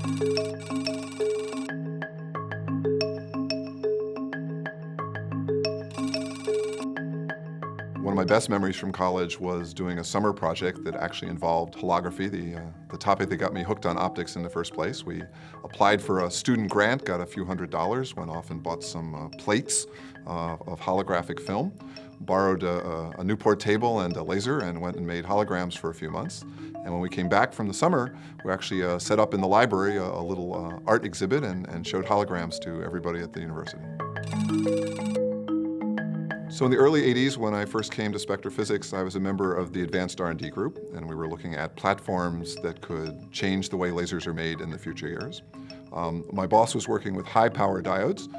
One of my best memories from college was doing a summer project that actually involved holography, the topic that got me hooked on optics in the first place. We applied for a student grant, got a few $100s, went off and bought some plates of holographic film, borrowed a Newport table and a laser, and went and made holograms for a few months. And when we came back from the summer, we actually set up in the library a little art exhibit and showed holograms to everybody at the university. So in the early 80s, when I first came to spectrophysics, I was a member of the advanced R&D group, and we were looking at platforms that could change the way lasers are made in the future years. My boss was working with high-power diodes.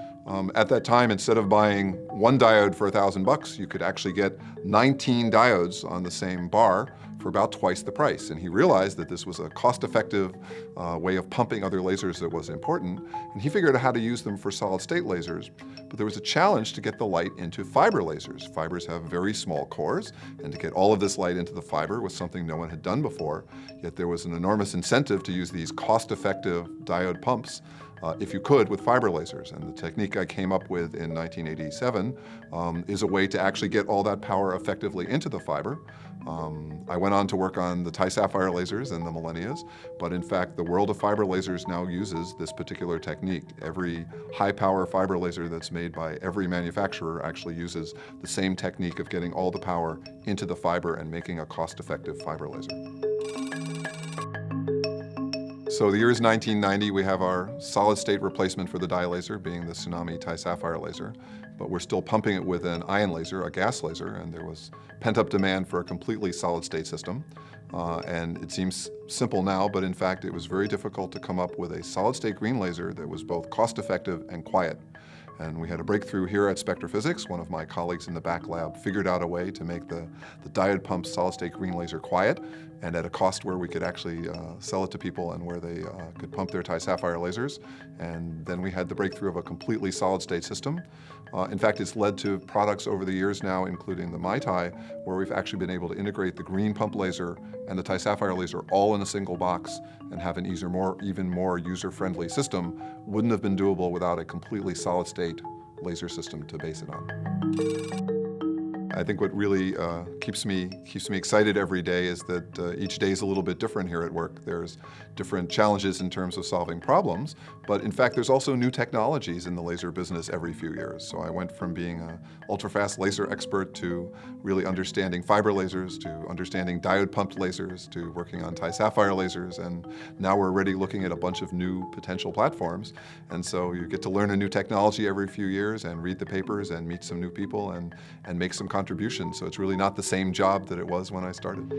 At that time, instead of buying one diode for $1,000, you could actually get 19 diodes on the same bar for about twice the price. And he realized that this was a cost-effective way of pumping other lasers that was important, and he figured out how to use them for solid-state lasers. But there was a challenge to get the light into fiber lasers. Fibers have very small cores, and to get all of this light into the fiber was something no one had done before, yet there was an enormous incentive to use these cost-effective diode pumps if you could, with fiber lasers. And the technique I came up with in 1987 is a way to actually get all that power effectively into the fiber. I went on to work on the Ti-Sapphire lasers and the Millennias, but in fact the world of fiber lasers now uses this particular technique. Every high-power fiber laser that's made by every manufacturer actually uses the same technique of getting all the power into the fiber and making a cost-effective fiber laser. So the year is 1990. We have our solid-state replacement for the dye laser, being the Tsunami Ti-Sapphire laser, but we're still pumping it with an ion laser, a gas laser, and there was pent-up demand for a completely solid-state system. And it seems simple now, but in fact it was very difficult to come up with a solid-state green laser that was both cost-effective and quiet. And we had a breakthrough here at Spectrophysics. One of my colleagues in the back lab figured out a way to make the diode pump solid-state green laser quiet and at a cost where we could actually sell it to people and where they could pump their Ti-Sapphire lasers. And then we had the breakthrough of a completely solid-state system. In fact, it's led to products over the years now, including the MiTi, where we've actually been able to integrate the green pump laser and the Ti-Sapphire laser all in a single box and have an even more user-friendly system. Wouldn't have been doable without a completely solid-state laser system to base it on. I think what really keeps me excited every day is that each day is a little bit different here at work. There's different challenges in terms of solving problems, but in fact there's also new technologies in the laser business every few years. So I went from being an ultra-fast laser expert to really understanding fiber lasers, to understanding diode-pumped lasers, to working on Ti-Sapphire lasers, and now we're already looking at a bunch of new potential platforms. And so you get to learn a new technology every few years and read the papers and meet some new people and make some contributions. So it's really not the same job that it was when I started.